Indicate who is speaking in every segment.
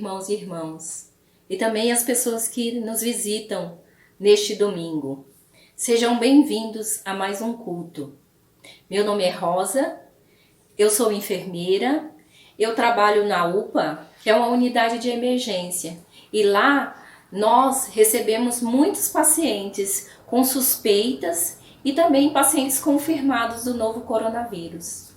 Speaker 1: irmãos e irmãs, e também as pessoas que nos visitam neste domingo. Sejam bem-vindos a mais um culto. Meu nome é Rosa, eu sou enfermeira, eu trabalho na UPA, que é uma unidade de emergência, e lá nós recebemos muitos pacientes com suspeitas e também pacientes confirmados do novo coronavírus.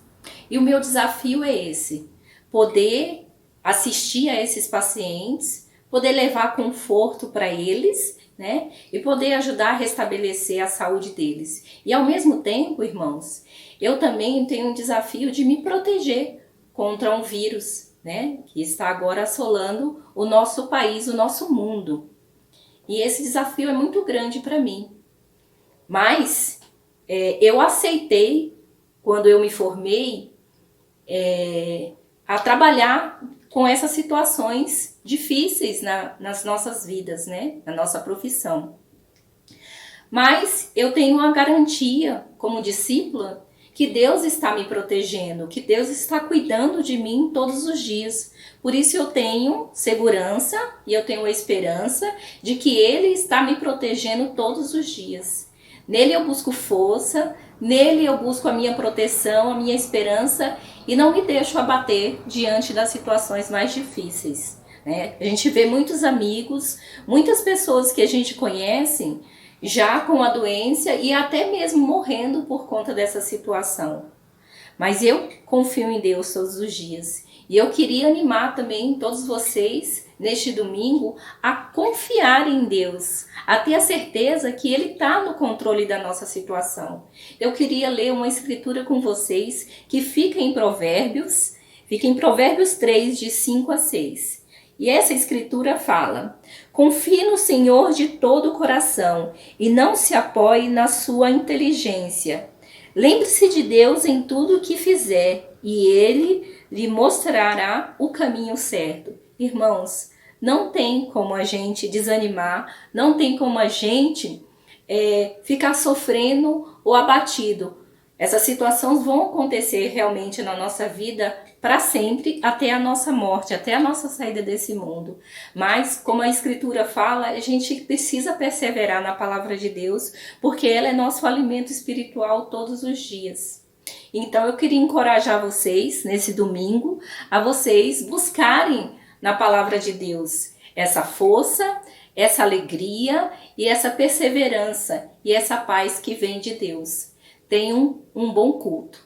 Speaker 1: E o meu desafio é esse: poder assistir a esses pacientes, poder levar conforto para eles, né? E poder ajudar a restabelecer a saúde deles. E ao mesmo tempo, irmãos, eu também tenho um desafio de me proteger contra um vírus, né? Que está agora assolando o nosso país, o nosso mundo. E esse desafio é muito grande para mim. Mas eu aceitei, quando eu me formei, a trabalhar com essas situações difíceis nas nossas vidas, né? Na nossa profissão. Mas eu tenho uma garantia, como discípula, que Deus está me protegendo, que Deus está cuidando de mim todos os dias. Por isso eu tenho segurança e eu tenho a esperança de que Ele está me protegendo todos os dias. Nele eu busco força, nele eu busco a minha proteção, a minha esperança e não me deixo abater diante das situações mais difíceis, né? A gente vê muitos amigos, muitas pessoas que a gente conhece já com a doença e até mesmo morrendo por conta dessa situação. Mas eu confio em Deus todos os dias. E eu queria animar também todos vocês, neste domingo, a confiar em Deus, a ter a certeza que Ele está no controle da nossa situação. Eu queria ler uma escritura com vocês que fica em Provérbios 3, de 5 a 6. E essa escritura fala: confie no Senhor de todo o coração e não se apoie na sua inteligência. Lembre-se de Deus em tudo o que fizer e Ele lhe mostrará o caminho certo. Irmãos, não tem como a gente desanimar, não tem como a gente ficar sofrendo ou abatido. Essas situações vão acontecer realmente na nossa vida para sempre, até a nossa morte, até a nossa saída desse mundo. Mas, como a Escritura fala, a gente precisa perseverar na palavra de Deus, porque ela é nosso alimento espiritual todos os dias. Então, eu queria encorajar vocês, nesse domingo, a vocês buscarem na palavra de Deus essa força, essa alegria e essa perseverança e essa paz que vem de Deus. Tenham um bom culto.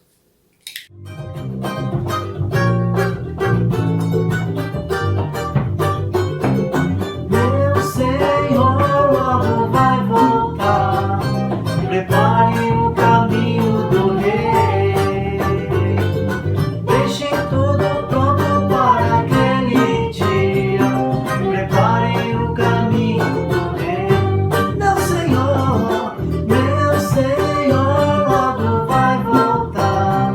Speaker 2: Meu Senhor logo vai voltar. Prepare o caminho do Rei. Deixe tudo pronto para aquele dia. Prepare o caminho do Rei. Meu Senhor logo vai voltar.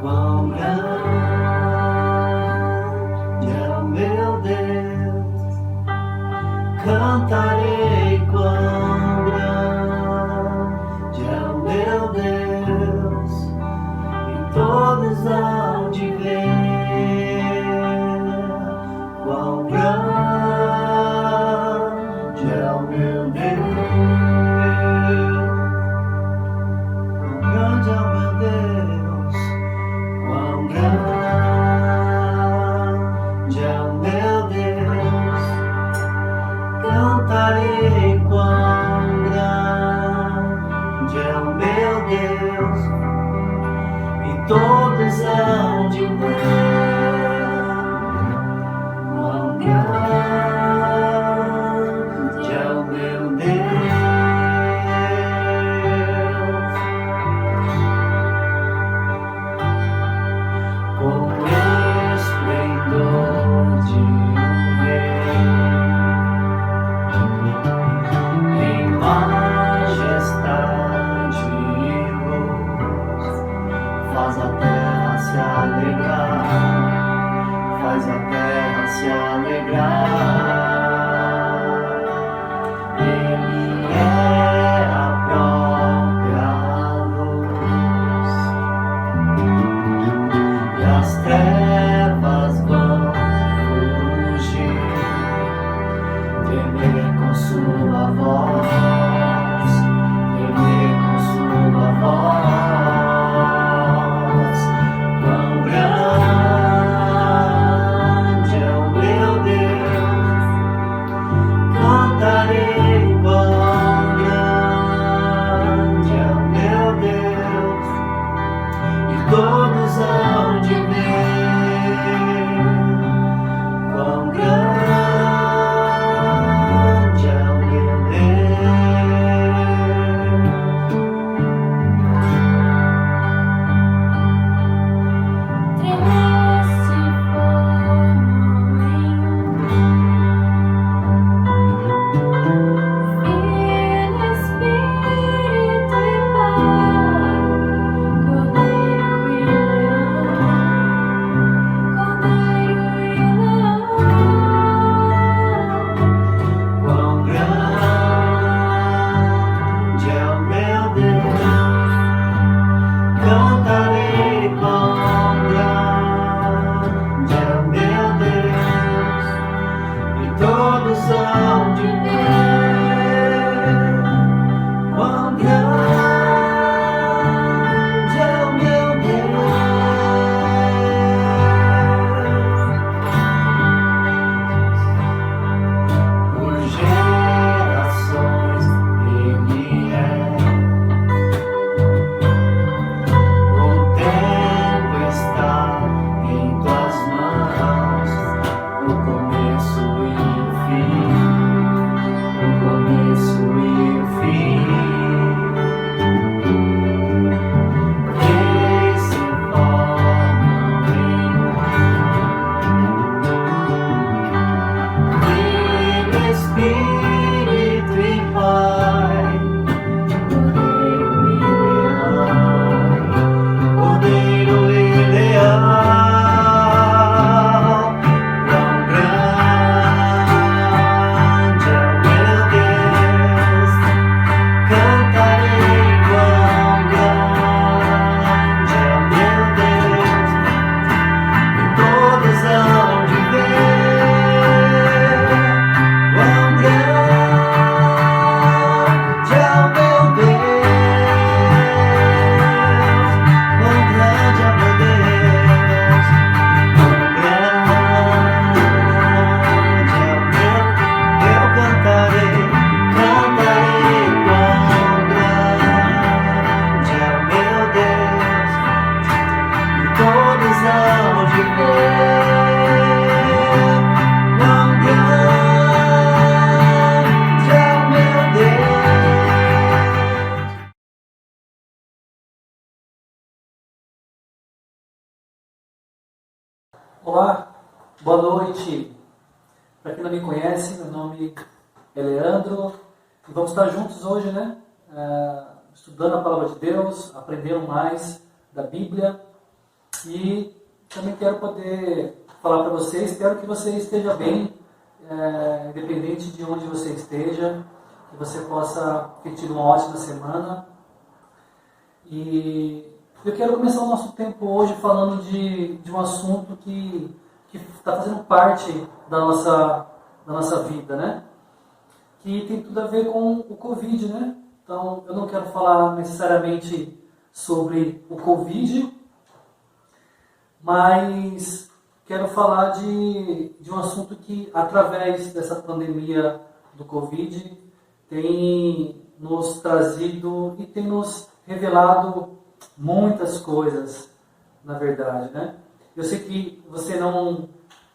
Speaker 2: Quão grande é o meu Deus, cantarei quão grande é o meu Deus, e todos hão de ver quão grande é o meu Deus, quão grande é o meu Deus. Quão grande é o meu Deus, cantarei quão grande é o meu Deus, e todos hão de ver quão grande é o meu Deus. Com esplendor de rei, em majestade e luz, faz a terra se alegrar.
Speaker 3: Olá, boa noite. Para quem não me conhece, meu nome é Leandro e vamos estar juntos hoje, né? Estudando a Palavra de Deus, aprendendo mais da Bíblia e também quero poder falar para você, espero que você esteja bem, independente de onde você esteja, que você possa ter tido uma ótima semana. E eu quero começar o nosso tempo hoje falando de um assunto que está fazendo parte da nossa vida, né? Que tem tudo a ver com o Covid, né? Então, eu não quero falar necessariamente sobre o Covid, mas quero falar de um assunto que, através dessa pandemia do Covid, tem nos trazido e tem nos revelado muitas coisas, na verdade, né? Eu sei que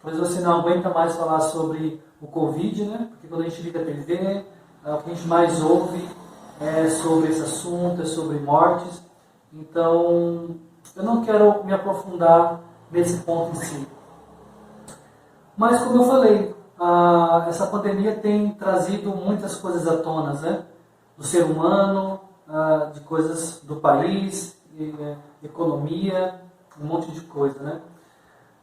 Speaker 3: talvez você não aguenta mais falar sobre o Covid, né? Porque quando a gente liga a TV, o que a gente mais ouve é sobre esse assunto, é sobre mortes. Então, eu não quero me aprofundar nesse ponto em si. Mas, como eu falei, essa pandemia tem trazido muitas coisas à tona, né? Do ser humano, de coisas do país, economia, um monte de coisa, né?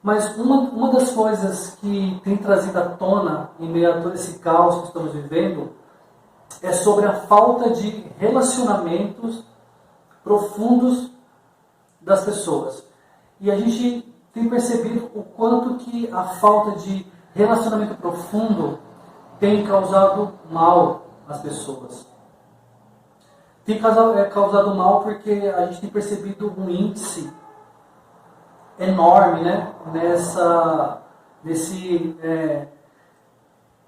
Speaker 3: Mas uma das coisas que tem trazido à tona em meio a todo esse caos que estamos vivendo é sobre a falta de relacionamentos profundos das pessoas. E a gente tem percebido o quanto que a falta de relacionamento profundo tem causado mal às pessoas. Tem causado mal porque a gente tem percebido um índice enorme, né? Nesse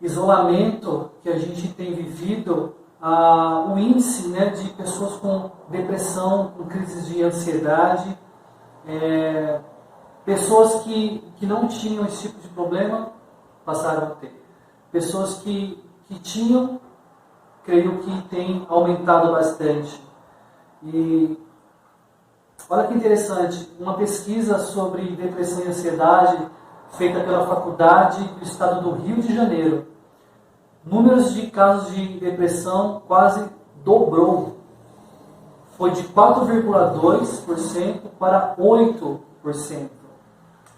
Speaker 3: isolamento que a gente tem vivido, o índice, né, de pessoas com depressão, com crises de ansiedade, pessoas que não tinham esse tipo de problema passaram a ter. Pessoas que tinham, creio que tem aumentado bastante. E olha que interessante, uma pesquisa sobre depressão e ansiedade feita pela Faculdade do Estado do Rio de Janeiro. Números de casos de depressão quase dobrou. Foi de 4,2% para 8%.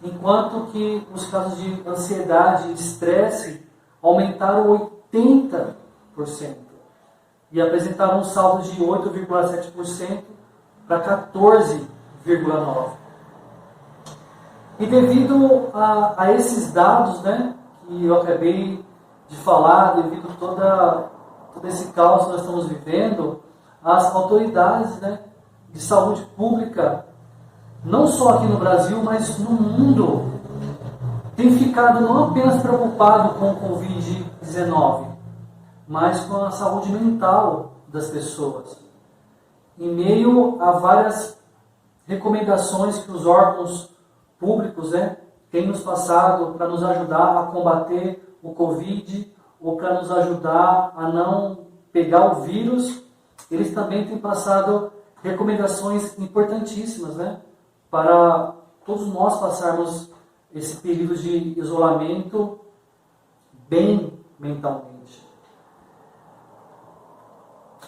Speaker 3: Enquanto que os casos de ansiedade e estresse aumentaram 80%. E apresentaram um saldo de 8,7% para 14,9%. E devido a esses dados, né, que eu acabei de falar, devido a todo esse caos que nós estamos vivendo, as autoridades, né, de saúde pública, não só aqui no Brasil, mas no mundo, têm ficado não apenas preocupados com o Covid-19, mas com a saúde mental das pessoas. Em meio a várias recomendações que os órgãos públicos, né, têm nos passado para nos ajudar a combater o Covid ou para nos ajudar a não pegar o vírus, eles também têm passado recomendações importantíssimas, né, para todos nós passarmos esse período de isolamento bem mentalmente.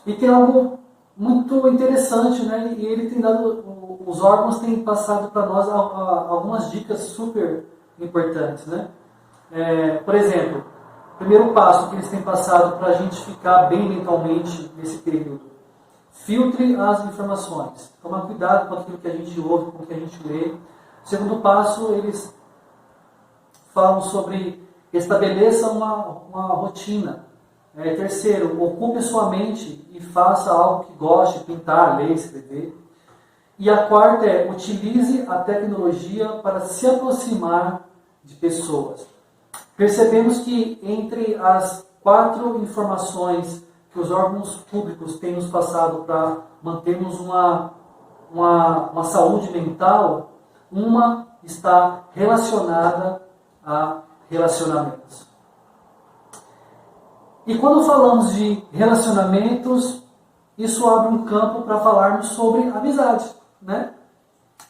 Speaker 3: E tem algo muito interessante, né? E ele tem dado, os órgãos têm passado para nós algumas dicas super importantes, né? Por exemplo, o primeiro passo que eles têm passado para a gente ficar bem mentalmente nesse período: filtre as informações. Tomar cuidado com aquilo que a gente ouve, com o que a gente lê. O segundo passo, eles falam sobre estabeleça uma rotina. Terceiro, ocupe sua mente e faça algo que goste, pintar, ler, escrever. E a quarta é, utilize a tecnologia para se aproximar de pessoas. Percebemos que entre as 4 informações que os órgãos públicos têm nos passado para mantermos uma saúde mental, uma está relacionada a relacionamentos. E quando falamos de relacionamentos, isso abre um campo para falarmos sobre amizade, né?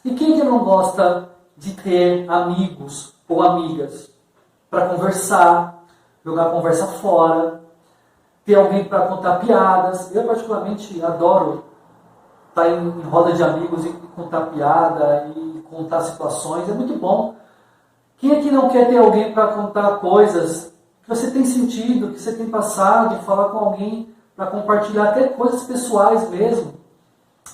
Speaker 3: E quem que não gosta de ter amigos ou amigas para conversar, jogar a conversa fora, ter alguém para contar piadas. Eu particularmente adoro estar em roda de amigos e contar piada e contar situações, é muito bom. Quem aqui não quer ter alguém para contar coisas que você tem sentido, que você tem passado, falar com alguém para compartilhar até coisas pessoais mesmo?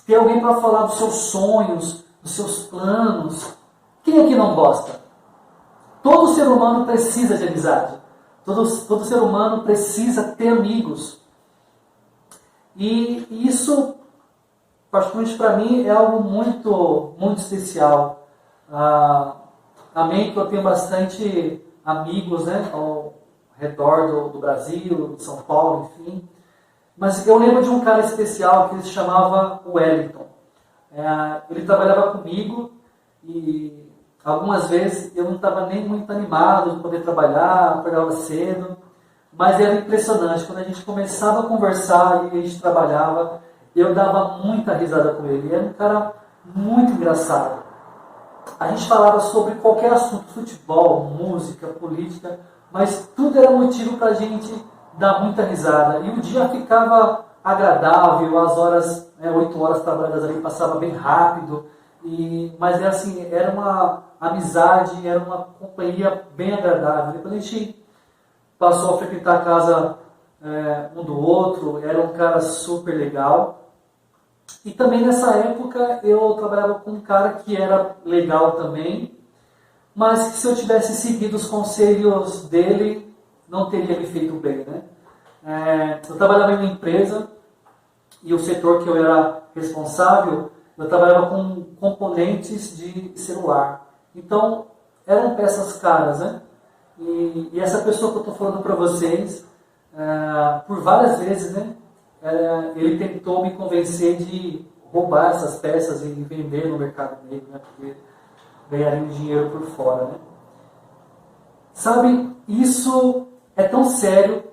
Speaker 3: Ter alguém para falar dos seus sonhos, dos seus planos. Quem aqui não gosta? Todo ser humano precisa de amizade. Todo ser humano precisa ter amigos. E isso, particularmente para mim, é algo muito, muito especial. Amém que eu tenho bastante amigos, né, ao redor do Brasil, de São Paulo, enfim. Mas eu lembro de um cara especial que ele se chamava Wellington. Ele trabalhava comigo e algumas vezes eu não estava nem muito animado de poder trabalhar, acordava cedo. Mas era impressionante, quando a gente começava a conversar e a gente trabalhava, eu dava muita risada com ele. Ele era um cara muito engraçado. A gente falava sobre qualquer assunto, futebol, música, política, mas tudo era motivo para a gente dar muita risada. E o dia ficava agradável, as horas, 8 horas trabalhadas ali, passava bem rápido. Mas era assim, era uma amizade, era uma companhia bem agradável. Depois a gente passou a frequentar a casa um do outro, era um cara super legal. E também nessa época eu trabalhava com um cara que era legal também, mas que se eu tivesse seguido os conselhos dele, não teria me feito bem, né? Eu trabalhava em uma empresa e o setor que eu era responsável, eu trabalhava com componentes de celular. Então, eram peças caras, né? E essa pessoa que eu estou falando para vocês, por várias vezes, né? Ele tentou me convencer de roubar essas peças e vender no mercado negro, né? Porque ganharia dinheiro por fora, né? Sabe, isso é tão sério.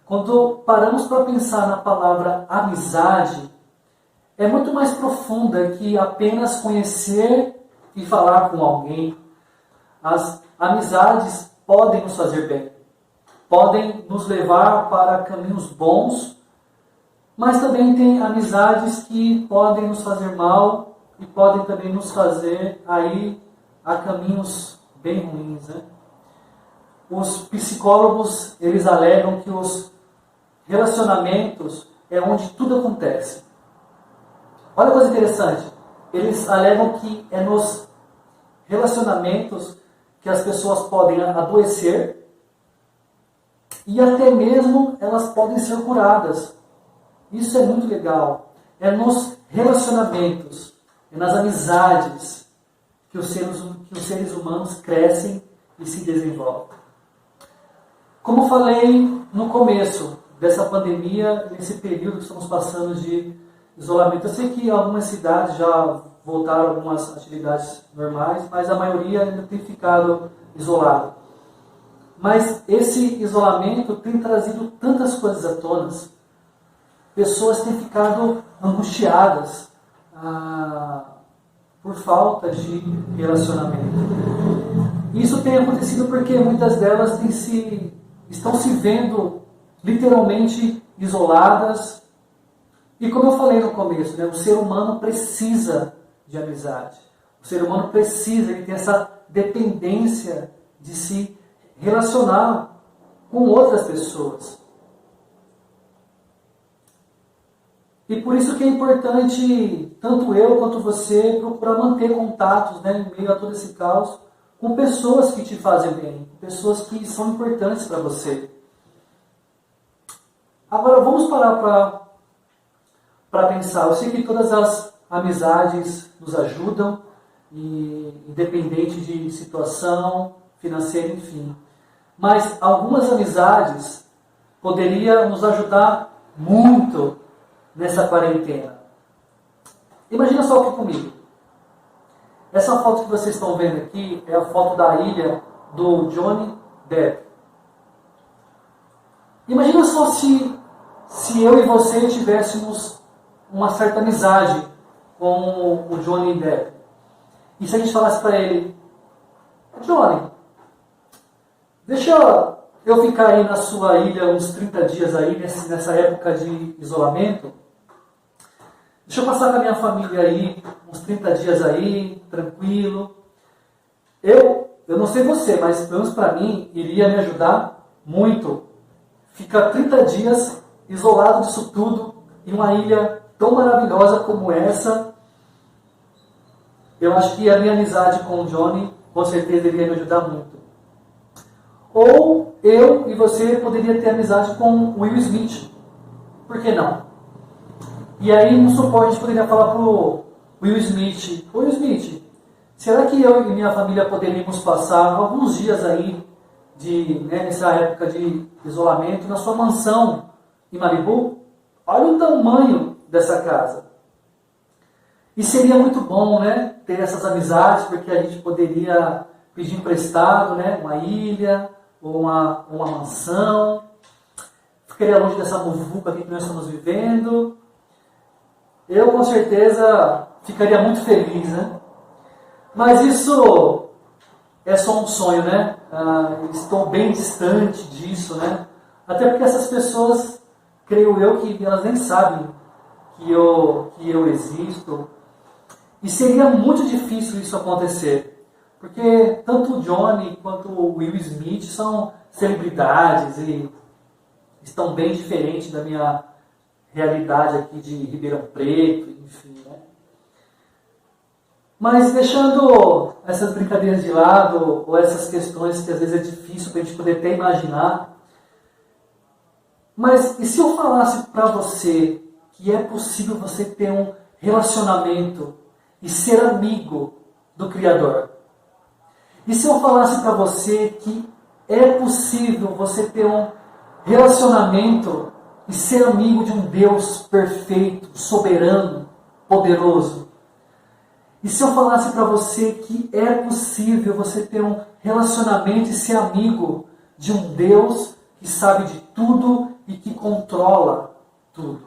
Speaker 3: Quando paramos para pensar na palavra amizade, é muito mais profunda que apenas conhecer e falar com alguém. As amizades podem nos fazer bem, podem nos levar para caminhos bons, mas também tem amizades que podem nos fazer mal e podem também nos fazer ir a caminhos bem ruins, né? Os psicólogos, eles alegam que os relacionamentos é onde tudo acontece. Olha a coisa interessante. Eles alegam que é nos relacionamentos que as pessoas podem adoecer e até mesmo elas podem ser curadas. Isso é muito legal. É nos relacionamentos, é nas amizades que os seres humanos crescem e se desenvolvem. Como falei no começo dessa pandemia, nesse período que estamos passando de isolamento, eu sei que algumas cidades já voltaram a algumas atividades normais, mas a maioria ainda tem ficado isolada. Mas esse isolamento tem trazido tantas coisas à tona. Pessoas têm ficado angustiadas por falta de relacionamento. Isso tem acontecido porque muitas delas estão se vendo literalmente isoladas. E como eu falei no começo, né, o ser humano precisa de amizade. O ser humano precisa, ele tem essa dependência de se relacionar com outras pessoas. E por isso que é importante, tanto eu quanto você, procurar manter contatos, né, em meio a todo esse caos, com pessoas que te fazem bem, pessoas que são importantes para você. Agora vamos parar para pensar. Eu sei que todas as amizades nos ajudam, independente de situação financeira, enfim. Mas algumas amizades poderiam nos ajudar muito nessa quarentena. Imagina só aqui comigo. Essa foto que vocês estão vendo aqui é a foto da ilha do Johnny Depp. Imagina só se eu e você tivéssemos uma certa amizade com o Johnny Depp. E se a gente falasse para ele: Johnny, deixa eu ficar aí na sua ilha uns 30 dias aí, nessa época de isolamento. Deixa eu passar com a minha família aí, uns 30 dias aí, tranquilo. Eu não sei você, mas pelo menos para mim, iria me ajudar muito. Ficar 30 dias isolado disso tudo, em uma ilha tão maravilhosa como essa. Eu acho que a minha amizade com o Johnny, com certeza, iria me ajudar muito. Ou eu e você poderia ter amizade com o Will Smith. Por que não? E aí, no suporte, a gente poderia falar pro Will Smith: Will Smith, será que eu e minha família poderíamos passar alguns dias aí, nessa época de isolamento, na sua mansão em Malibu? Olha o tamanho dessa casa. E seria muito bom, né, ter essas amizades, porque a gente poderia pedir emprestado, né, uma ilha ou uma mansão. Ficaria longe dessa muvuca que nós estamos vivendo. Eu, com certeza, ficaria muito feliz, né? Mas isso é só um sonho, né? Estou bem distante disso, né? Até porque essas pessoas, creio eu, que elas nem sabem que eu existo. E seria muito difícil isso acontecer. Porque tanto o Johnny quanto o Will Smith são celebridades e estão bem diferentes da minha realidade aqui de Ribeirão Preto, enfim, né? Mas deixando essas brincadeiras de lado, ou essas questões que às vezes é difícil para a gente poder até imaginar, mas e se eu falasse para você que é possível você ter um relacionamento e ser amigo do Criador? E se eu falasse para você que é possível você ter um relacionamento e ser amigo de um Deus perfeito, soberano, poderoso? E se eu falasse para você que é possível você ter um relacionamento e ser amigo de um Deus que sabe de tudo e que controla tudo?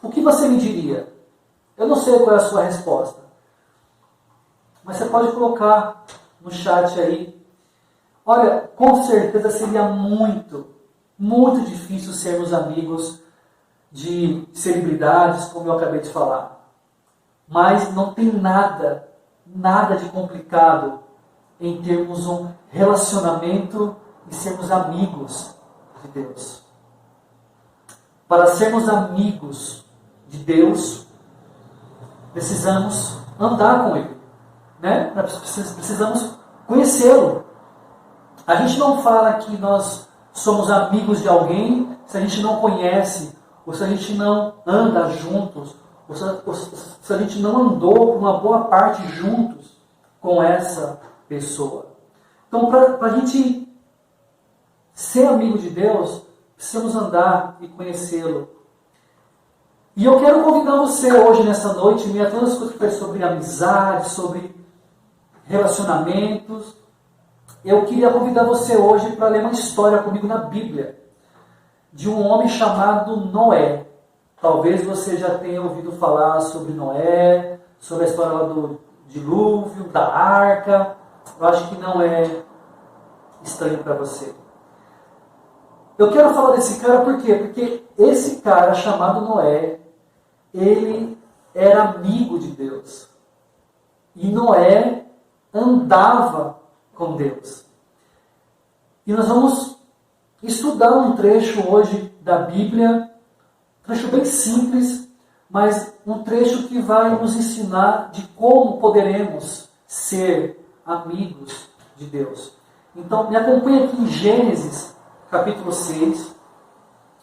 Speaker 3: O que você me diria? Eu não sei qual é a sua resposta, mas você pode colocar no chat aí. Olha, com certeza seria muito difícil sermos amigos de celebridades, como eu acabei de falar. Mas não tem nada de complicado em termos um relacionamento e sermos amigos de Deus. Para sermos amigos de Deus, precisamos andar com Ele, né? Precisamos conhecê-lo. A gente não fala que nós somos amigos de alguém se a gente não conhece, ou se a gente não anda juntos, ou se a gente não andou por uma boa parte juntos com essa pessoa. Então, para a gente ser amigo de Deus, precisamos andar e conhecê-lo. E eu quero convidar você hoje, nessa noite, em meio a todas as coisas que foi sobre amizade, sobre relacionamentos, eu queria convidar você hoje para ler uma história comigo na Bíblia, de um homem chamado Noé. Talvez você já tenha ouvido falar sobre Noé, sobre a história lá do dilúvio, da arca. Eu acho que não é estranho para você. Eu quero falar desse cara por quê? Porque esse cara chamado Noé, ele era amigo de Deus. E Noé andava com Deus. E nós vamos estudar um trecho hoje da Bíblia, um trecho bem simples, mas um trecho que vai nos ensinar de como poderemos ser amigos de Deus. Então, me acompanhe aqui em Gênesis, capítulo 6.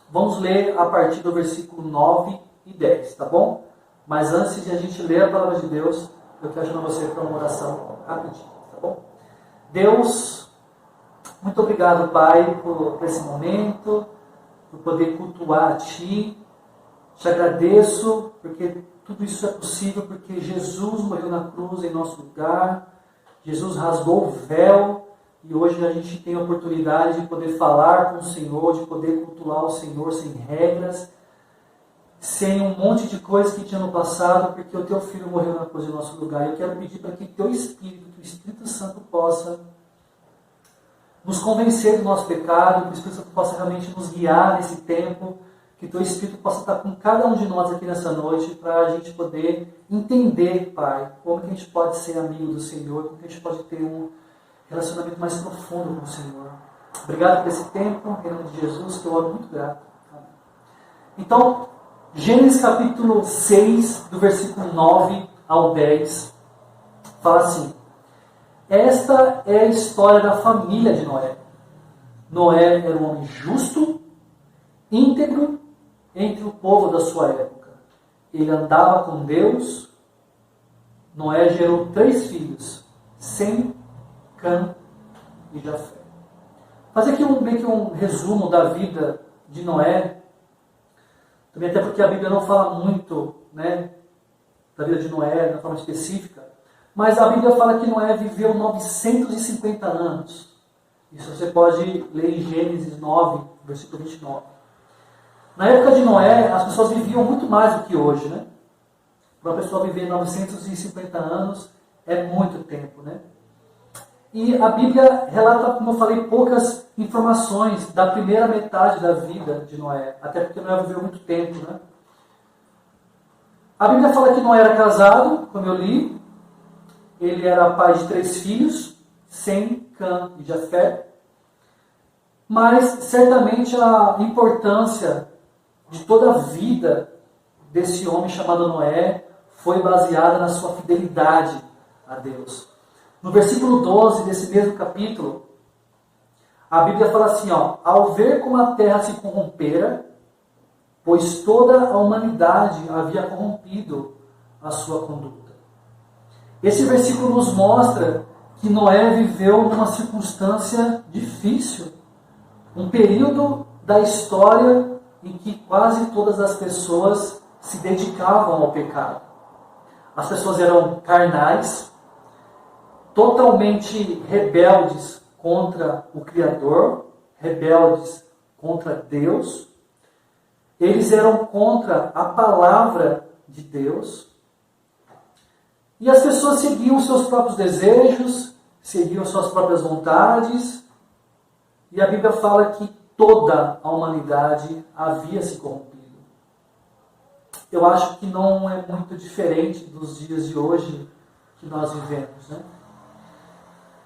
Speaker 3: Vamos ler a partir do versículo 9 e 10, tá bom? Mas antes de a gente ler a palavra de Deus, eu quero chamar você para uma oração rapidinho, tá bom? Deus, muito obrigado, Pai, por esse momento, por poder cultuar a Ti. Te agradeço porque tudo isso é possível porque Jesus morreu na cruz em nosso lugar. Jesus rasgou o véu e hoje a gente tem a oportunidade de poder falar com o Senhor, de poder cultuar o Senhor sem regras, sem um monte de coisas que tinha no passado, porque o Teu Filho morreu na cruz em nosso lugar. Eu quero pedir para que Teu Espírito, que o Espírito Santo possa nos convencer do nosso pecado, que o Espírito Santo possa realmente nos guiar nesse tempo, que o Teu Espírito possa estar com cada um de nós aqui nessa noite, para a gente poder entender, Pai, como que a gente pode ser amigo do Senhor, como que a gente pode ter um relacionamento mais profundo com o Senhor. Obrigado por esse tempo, em nome de Jesus, que eu oro muito grato. Amém. Então, Gênesis capítulo 6, do versículo 9 ao 10, fala assim: esta é a história da família de Noé. Noé era um homem justo, íntegro entre o povo da sua época. Ele andava com Deus. Noé gerou 3 filhos, Sem, Cã e Jafé. Fazer aqui meio que um resumo da vida de Noé, também até porque a Bíblia não fala muito, né, da vida de Noé de forma específica, mas a Bíblia fala que Noé viveu 950 anos. Isso você pode ler em Gênesis 9, versículo 29. Na época de Noé, as pessoas viviam muito mais do que hoje, né? Para uma pessoa viver 950 anos é muito tempo, né? E a Bíblia relata, como eu falei, poucas informações da primeira metade da vida de Noé, até porque Noé viveu muito tempo, né? A Bíblia fala que Noé era casado, como eu li. Ele era pai de 3 filhos, Sem, Cã e Jafé. Mas certamente a importância de toda a vida desse homem chamado Noé foi baseada na sua fidelidade a Deus. No versículo 12 desse mesmo capítulo, a Bíblia fala assim, ao ver como a terra se corrompera, pois toda a humanidade havia corrompido a sua conduta. Esse versículo nos mostra que Noé viveu numa circunstância difícil, um período da história em que quase todas as pessoas se dedicavam ao pecado. As pessoas eram carnais, totalmente rebeldes contra o Criador, rebeldes contra Deus. Eles eram contra a palavra de Deus. E as pessoas seguiam seus próprios desejos, seguiam suas próprias vontades. E a Bíblia fala que toda a humanidade havia se corrompido. Eu acho que não é muito diferente dos dias de hoje que nós vivemos, né?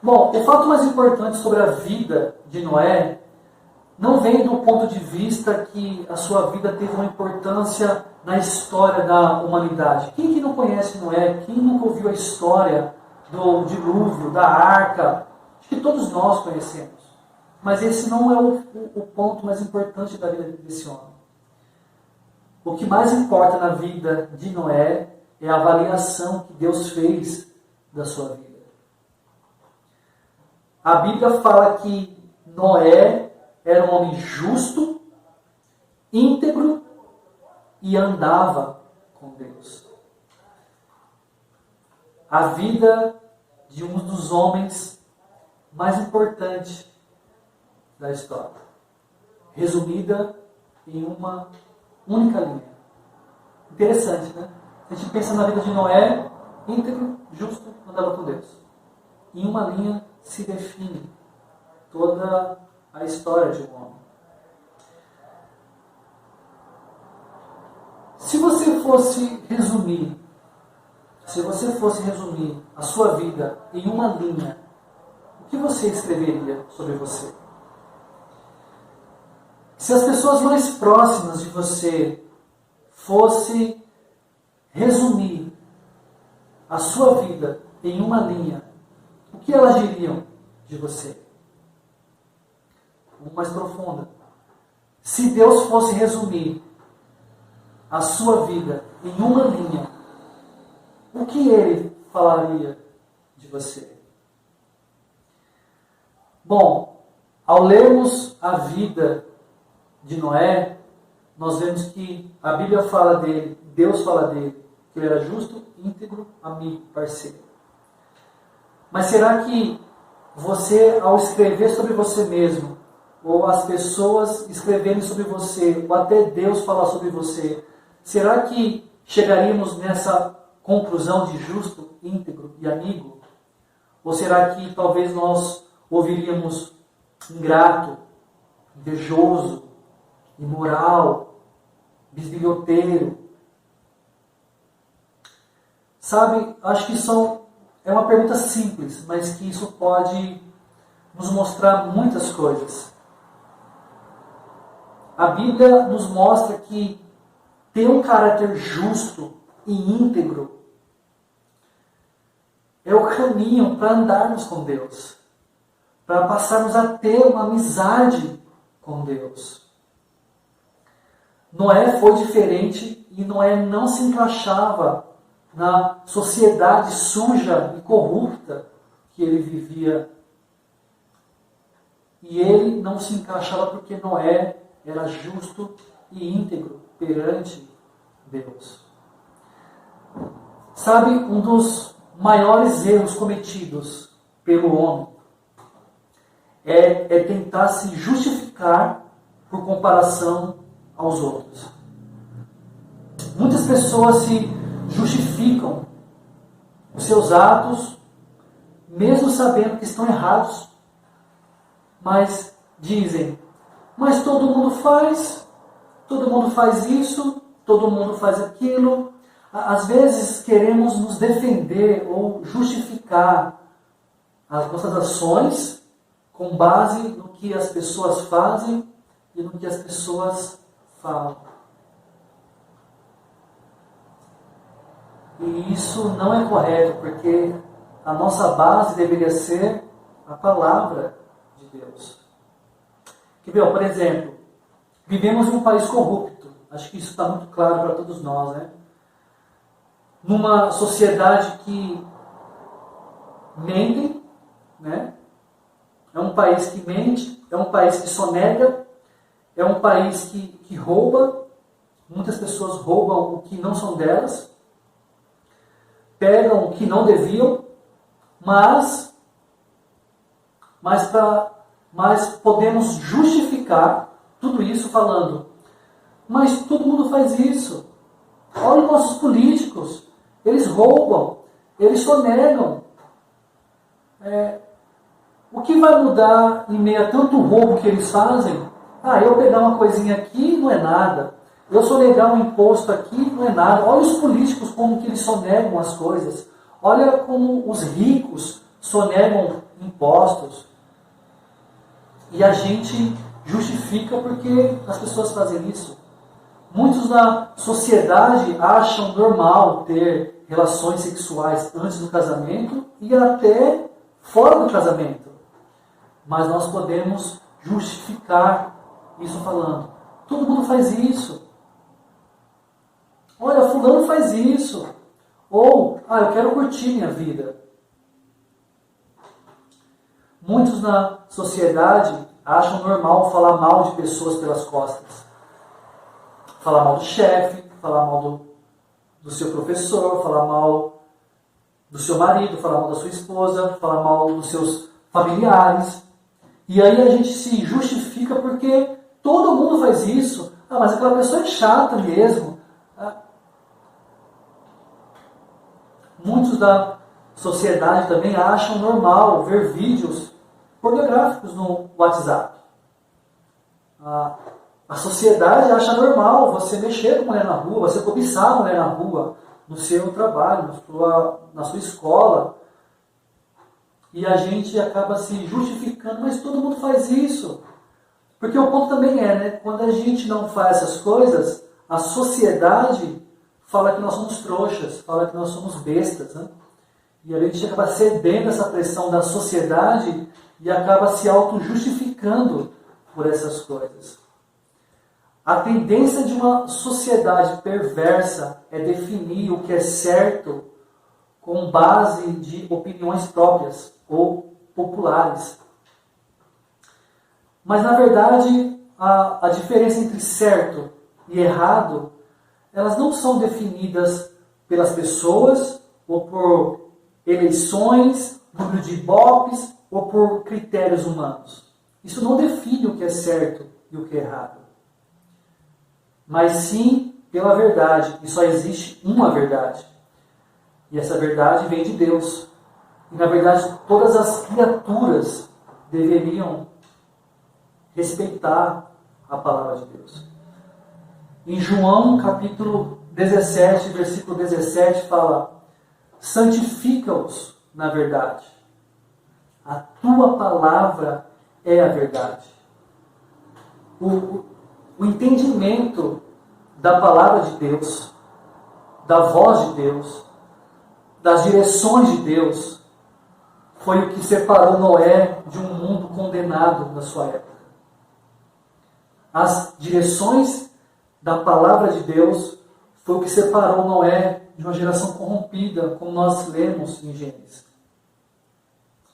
Speaker 3: Bom, o fato mais importante sobre a vida de Noé não vem do ponto de vista que a sua vida teve uma importância na história da humanidade. Quem que não conhece Noé? Quem nunca ouviu a história do dilúvio, da arca? Acho que todos nós conhecemos. Mas esse não é o ponto mais importante da vida desse homem. O que mais importa na vida de Noé é a avaliação que Deus fez da sua vida. A Bíblia fala que Noé era um homem justo, íntegro e andava com Deus. A vida de um dos homens mais importantes da história, resumida em uma única linha. Interessante, né? A gente pensa na vida de Noé, íntegro, justo, andava com Deus. Em uma linha se define toda a história de um homem. Se você fosse resumir a sua vida em uma linha, o que você escreveria sobre você? Se as pessoas mais próximas de você fossem resumir a sua vida em uma linha, o que elas diriam de você? Uma mais profunda. Se Deus fosse resumir a sua vida em uma linha, o que Ele falaria de você? Bom, ao lermos a vida de Noé, nós vemos que a Bíblia fala dele, Deus fala dele, que ele era justo, íntegro, amigo, parceiro. Mas será que você, ao escrever sobre você mesmo, ou as pessoas escreverem sobre você, ou até Deus falar sobre você, será que chegaríamos nessa conclusão de justo, íntegro e amigo? Ou será que talvez nós ouviríamos ingrato, invejoso, imoral, bisbilhoteiro. Sabe, acho que isso é uma pergunta simples, mas que isso pode nos mostrar muitas coisas. A Bíblia nos mostra que ter um caráter justo e íntegro é o caminho para andarmos com Deus, para passarmos a ter uma amizade com Deus. Noé foi diferente e Noé não se encaixava na sociedade suja e corrupta que ele vivia. E ele não se encaixava porque Noé era justo e íntegro perante Deus. Sabe, um dos maiores erros cometidos pelo homem é tentar se justificar por comparação aos outros. Muitas pessoas se justificam os seus atos, mesmo sabendo que estão errados, mas dizem: mas todo mundo faz isso, todo mundo faz aquilo. Às vezes queremos nos defender ou justificar as nossas ações com base no que as pessoas fazem e no que as pessoas falam. E isso não é correto, porque a nossa base deveria ser a palavra de Deus. Quer ver, por exemplo, vivemos em um país corrupto. Acho que isso está muito claro para todos nós, né? Numa sociedade que mente, né? É um país que mente, é um país que sonega, é um país que rouba. Muitas pessoas roubam o que não são delas, pegam o que não deviam, mas podemos justificar tudo isso falando: mas todo mundo faz isso. Olha os nossos políticos, eles roubam, eles sonegam. O que vai mudar em meio a tanto roubo que eles fazem? Eu pegar uma coisinha aqui não é nada. Eu sonegar um imposto aqui não é nada. Olha os políticos como que eles sonegam as coisas. Olha como os ricos sonegam impostos. E a gente justifica porque as pessoas fazem isso. Muitos na sociedade acham normal ter relações sexuais antes do casamento e até fora do casamento. Mas nós podemos justificar isso falando: todo mundo faz isso. Olha, fulano faz isso. Ou, eu quero curtir minha vida. Muitos na sociedade acham normal falar mal de pessoas pelas costas. Falar mal do chefe, falar mal do seu professor, falar mal do seu marido, falar mal da sua esposa, falar mal dos seus familiares. E aí a gente se justifica porque todo mundo faz isso. Mas aquela pessoa é chata mesmo. Muitos da sociedade também acham normal ver vídeos pornográficos no WhatsApp. A sociedade acha normal você mexer com mulher na rua, você cobiçar a mulher na rua, no seu trabalho, na sua escola. E a gente acaba se justificando: mas todo mundo faz isso. Porque o ponto também né? Quando a gente não faz essas coisas, a sociedade fala que nós somos trouxas, fala que nós somos bestas, né? E a gente acaba cedendo essa pressão da sociedade e acaba se auto-justificando por essas coisas. A tendência de uma sociedade perversa é definir o que é certo com base de opiniões próprias ou populares. Mas, na verdade, a diferença entre certo e errado, elas não são definidas pelas pessoas, ou por eleições, número de ibopes, ou por critérios humanos. Isso não define o que é certo e o que é errado. Mas sim pela verdade. E só existe uma verdade. E essa verdade vem de Deus. E na verdade todas as criaturas deveriam respeitar a palavra de Deus. Em João, capítulo 17, versículo 17, fala: santifica-os na verdade. A tua palavra é a verdade. O entendimento da palavra de Deus, da voz de Deus, das direções de Deus, foi o que separou Noé de um mundo condenado na sua época. As direções da palavra de Deus foi o que separou Noé de uma geração corrompida, como nós lemos em Gênesis.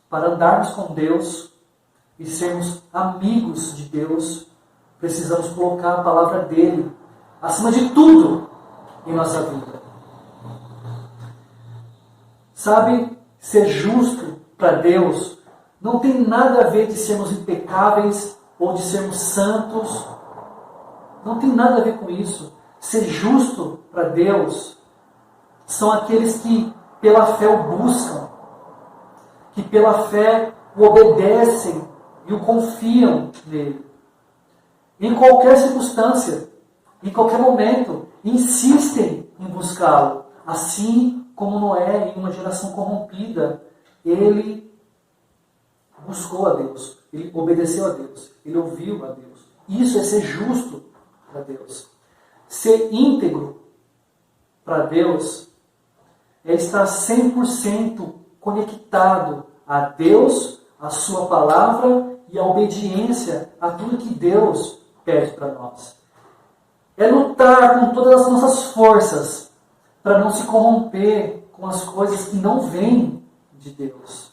Speaker 3: Para andarmos com Deus e sermos amigos de Deus, precisamos colocar a palavra dele acima de tudo em nossa vida. Sabe, ser justo para Deus não tem nada a ver de sermos impecáveis ou de sermos santos. Não tem nada a ver com isso. Ser justo para Deus são aqueles que pela fé o buscam, que pela fé o obedecem e o confiam nele. Em qualquer circunstância, em qualquer momento, insistem em buscá-lo. Assim como Noé, em uma geração corrompida, ele buscou a Deus, ele obedeceu a Deus, ele ouviu a Deus. Isso é ser justo para Deus. Ser íntegro para Deus é estar 100% conectado a Deus, a sua palavra e a obediência a tudo que Deus pede para nós. É lutar com todas as nossas forças para não se corromper com as coisas que não vêm de Deus.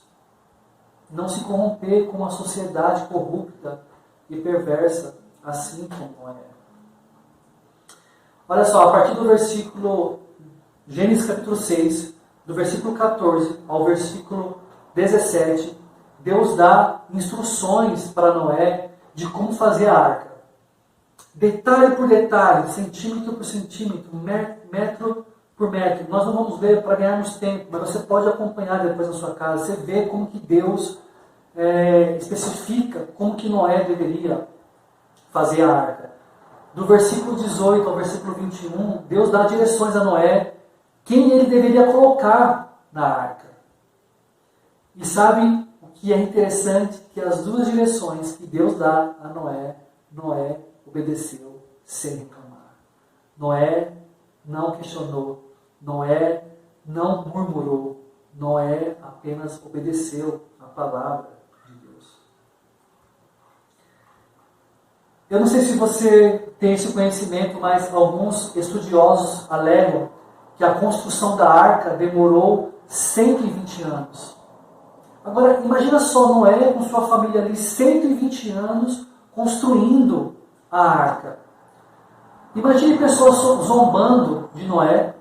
Speaker 3: Não se corromper com uma sociedade corrupta e perversa, assim como é. Olha só, a partir do versículo Gênesis capítulo 6, do versículo 14 ao versículo 17, Deus dá instruções para Noé de como fazer a arca. Detalhe por detalhe, centímetro por centímetro, metro por metro. Nós não vamos ler para ganharmos tempo, mas você pode acompanhar depois na sua casa. Você vê como que Deus especifica como que Noé deveria fazer a arca. Do versículo 18 ao versículo 21, Deus dá direções a Noé, quem ele deveria colocar na arca. E sabe o que é interessante? Que as duas direções que Deus dá a Noé, Noé obedeceu sem reclamar. Noé não questionou. Noé não murmurou. Noé apenas obedeceu a palavra de Deus. Eu não sei se você tem esse conhecimento, mas alguns estudiosos alegam que a construção da arca demorou 120 anos. Agora, imagina só Noé com sua família ali, 120 anos, construindo a arca. Imagine pessoas zombando de Noé.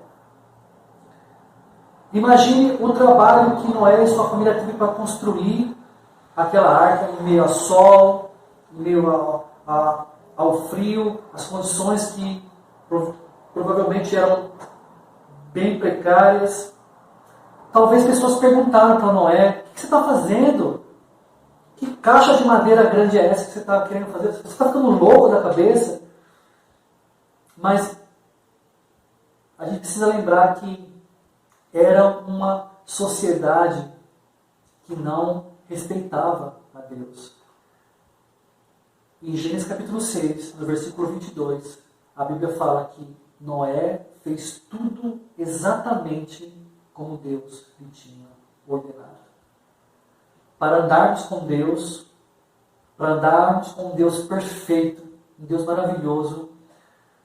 Speaker 3: Imagine o trabalho que Noé e sua família teve para construir aquela arca em meio ao sol, em meio ao frio, as condições que provavelmente eram bem precárias. Talvez pessoas perguntaram para Noé: o que você está fazendo? Que caixa de madeira grande é essa que você está querendo fazer? Você está ficando louco da cabeça? Mas a gente precisa lembrar que era uma sociedade que não respeitava a Deus. Em Gênesis capítulo 6, no versículo 22, a Bíblia fala que Noé fez tudo exatamente como Deus lhe tinha ordenado. Para andarmos com Deus, para andarmos com um Deus perfeito, um Deus maravilhoso,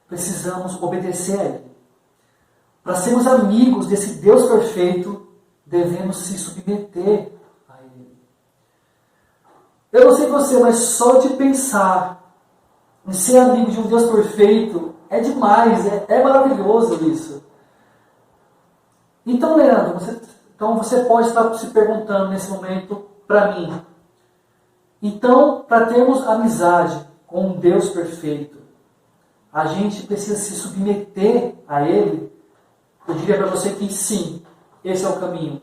Speaker 3: precisamos obedecer a Ele. Para sermos amigos desse Deus perfeito, devemos se submeter a Ele. Eu não sei você, mas só de pensar em ser amigo de um Deus perfeito é demais, é maravilhoso isso. Então, Leandro, você pode estar se perguntando nesse momento para mim. Então, para termos amizade com um Deus perfeito, a gente precisa se submeter a Ele? Eu diria para você que sim, esse é o caminho.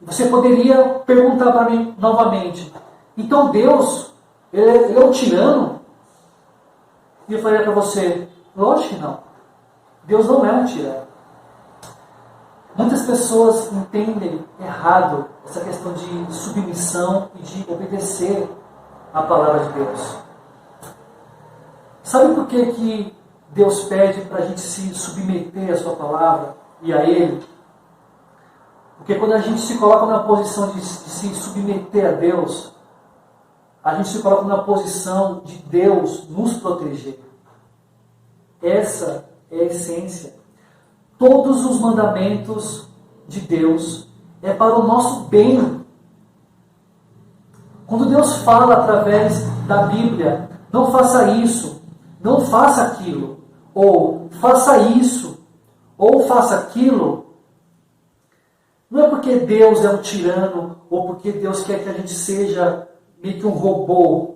Speaker 3: Você poderia perguntar para mim novamente: então Deus Ele é um tirano? E eu falei para você, lógico que não. Deus não é um tirano. Muitas pessoas entendem errado essa questão de submissão e de obedecer à palavra de Deus. Sabe por que Deus pede para a gente se submeter à sua palavra e a Ele? Porque quando a gente se coloca na posição de se submeter a Deus, a gente se coloca na posição de Deus nos proteger. Essa é a essência. Todos os mandamentos de Deus é para o nosso bem. Quando Deus fala através da Bíblia, não faça isso, não faça aquilo, ou faça isso, ou faça aquilo, não é porque Deus é um tirano, ou porque Deus quer que a gente seja meio que um robô.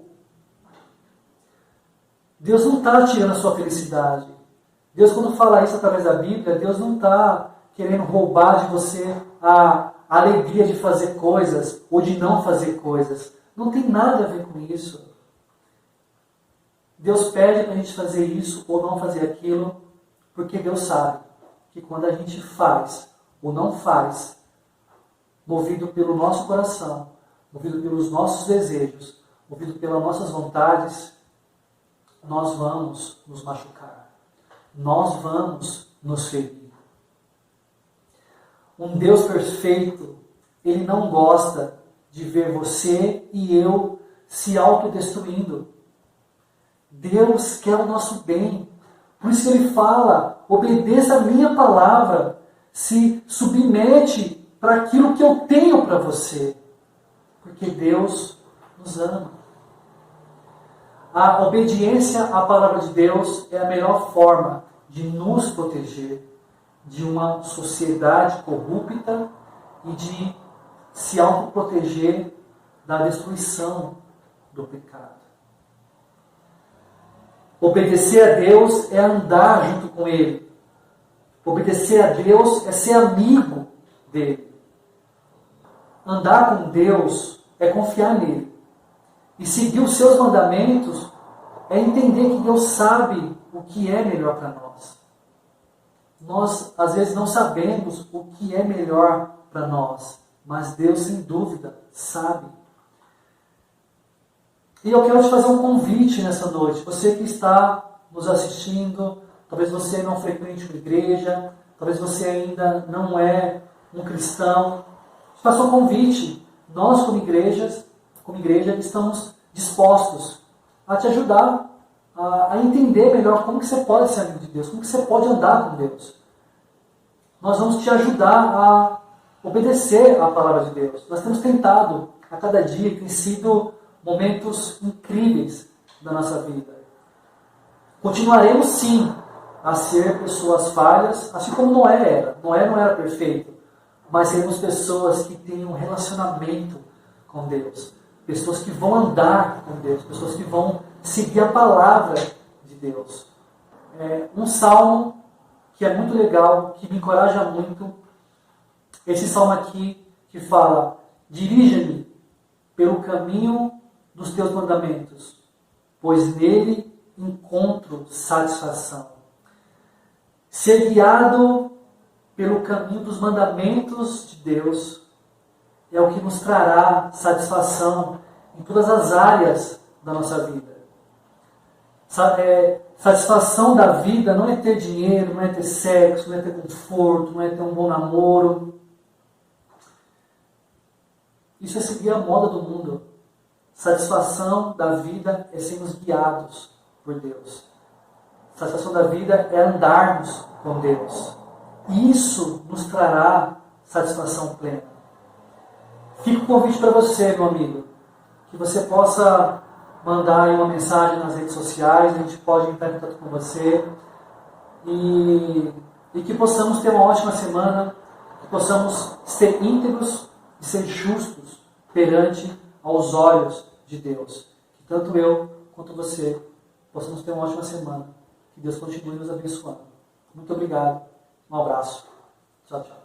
Speaker 3: Deus não está tirando a sua felicidade. Deus, quando fala isso através da Bíblia, Deus não está querendo roubar de você a alegria de fazer coisas ou de não fazer coisas. Não tem nada a ver com isso. Deus pede para a gente fazer isso ou não fazer aquilo, porque Deus sabe que quando a gente faz ou não faz, movido pelo nosso coração, movido pelos nossos desejos, movido pelas nossas vontades, nós vamos nos machucar. Nós vamos nos ferir. Um Deus perfeito, Ele não gosta de ver você e eu se autodestruindo. Deus quer o nosso bem. Por isso que Ele fala, obedeça a minha palavra, se submete para aquilo que eu tenho para você. Porque Deus nos ama. A obediência à palavra de Deus é a melhor forma de nos proteger de uma sociedade corrupta e de se autoproteger da destruição do pecado. Obedecer a Deus é andar junto com Ele. Obedecer a Deus é ser amigo dEle. Andar com Deus é confiar nele. E seguir os seus mandamentos é entender que Deus sabe o que é melhor para nós. Nós, às vezes, não sabemos o que é melhor para nós, mas Deus, sem dúvida, sabe. E eu quero te fazer um convite nessa noite. Você que está nos assistindo, talvez você não frequente uma igreja, talvez você ainda não é um cristão. Te faço um convite. Nós, como igreja, estamos dispostos a te ajudar a entender melhor como que você pode ser amigo de Deus, como que você pode andar com Deus. Nós vamos te ajudar a obedecer à palavra de Deus. Nós temos tentado a cada dia, tem sido momentos incríveis da nossa vida. Continuaremos sim a ser pessoas falhas, assim como Noé era. Noé não era perfeito, mas seremos pessoas que têm um relacionamento com Deus. Pessoas que vão andar com Deus, pessoas que vão seguir a palavra de Deus. Um salmo que é muito legal, que me encoraja muito, esse salmo aqui que fala: dirija-me pelo caminho dos teus mandamentos, pois nele encontro satisfação. Ser guiado pelo caminho dos mandamentos de Deus é o que nos trará satisfação em todas as áreas da nossa vida. Satisfação da vida não é ter dinheiro, não é ter sexo, não é ter conforto, não é ter um bom namoro. Isso é seguir a moda do mundo. Satisfação da vida é sermos guiados por Deus. Satisfação da vida é andarmos com Deus. Isso nos trará satisfação plena. Fica o convite para você, meu amigo, que você possa mandar aí uma mensagem nas redes sociais, a gente pode entrar em contato com você e que possamos ter uma ótima semana, que possamos ser íntegros e ser justos perante aos olhos de Deus. Que tanto eu quanto você possamos ter uma ótima semana. Que Deus continue nos abençoando. Muito obrigado. Um abraço. Tchau, tchau.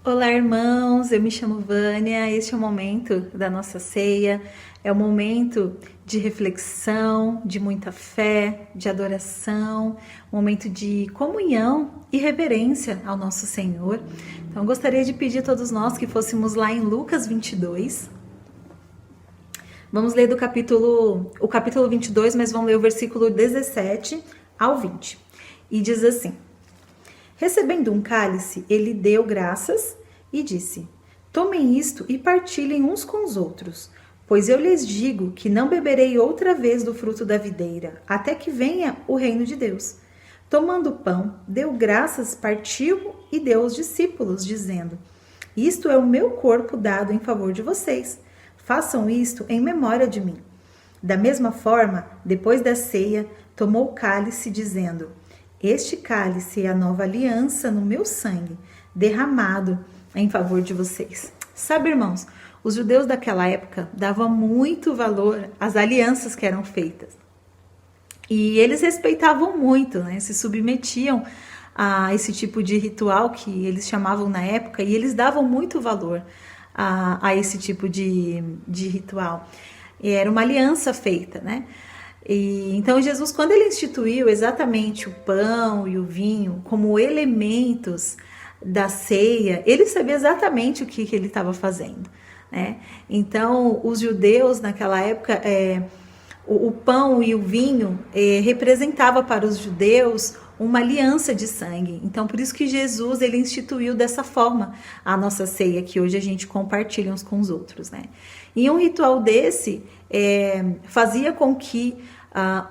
Speaker 4: Olá, irmãos, eu me chamo Vânia. Este é o momento da nossa ceia, é o momento de reflexão, de muita fé, de adoração, um momento de comunhão e reverência ao nosso Senhor. Então, gostaria de pedir a todos nós que fôssemos lá em Lucas 22. Vamos ler o capítulo 22, mas vamos ler o versículo 17 ao 20. E diz assim: Recebendo um cálice, ele deu graças e disse: Tomem isto e partilhem uns com os outros, pois eu lhes digo que não beberei outra vez do fruto da videira, até que venha o reino de Deus. Tomando o pão, deu graças, partiu e deu aos discípulos, dizendo: Isto é o meu corpo dado em favor de vocês. Façam isto em memória de mim. Da mesma forma, depois da ceia, tomou o cálice, dizendo: Este cálice é a nova aliança no meu sangue, derramado em favor de vocês. Sabe, irmãos, os judeus daquela época davam muito valor às alianças que eram feitas. E eles respeitavam muito, né? Se submetiam a esse tipo de ritual que eles chamavam na época, e eles davam muito valor a esse tipo de ritual. E era uma aliança feita, né? E então Jesus, quando ele instituiu exatamente o pão e o vinho como elementos da ceia, ele sabia exatamente o que ele estava fazendo, né? Então os judeus naquela época, o pão e o vinho representava para os judeus uma aliança de sangue. Então por isso que Jesus ele instituiu dessa forma a nossa ceia, que hoje a gente compartilha uns com os outros, né? E um ritual desse fazia com que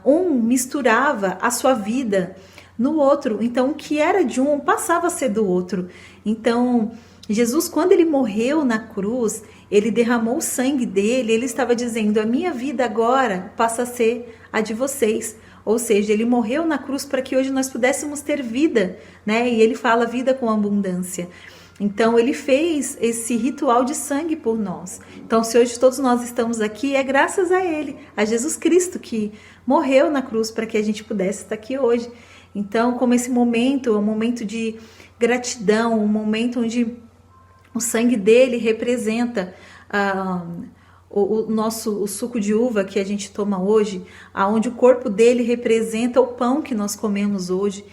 Speaker 4: um misturava a sua vida no outro. Então o que era de um passava a ser do outro. Então Jesus, quando ele morreu na cruz, ele derramou o sangue dele, ele estava dizendo: a minha vida agora passa a ser a de vocês. Ou seja, ele morreu na cruz para que hoje nós pudéssemos ter vida, né? E ele fala vida com abundância. Então ele fez esse ritual de sangue por nós. Então se hoje todos nós estamos aqui, é graças a ele, a Jesus Cristo, que morreu na cruz para que a gente pudesse estar aqui hoje. Então, como esse momento é um momento de gratidão, um momento onde o sangue dele representa o suco de uva que a gente toma hoje, onde o corpo dele representa o pão que nós comemos hoje.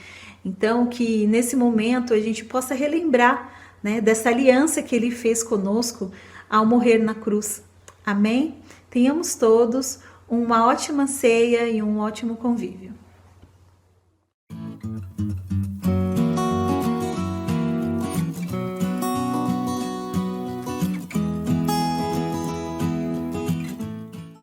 Speaker 4: Então, que nesse momento a gente possa relembrar, né, dessa aliança que ele fez conosco ao morrer na cruz. Amém? Tenhamos todos uma ótima ceia e um ótimo convívio.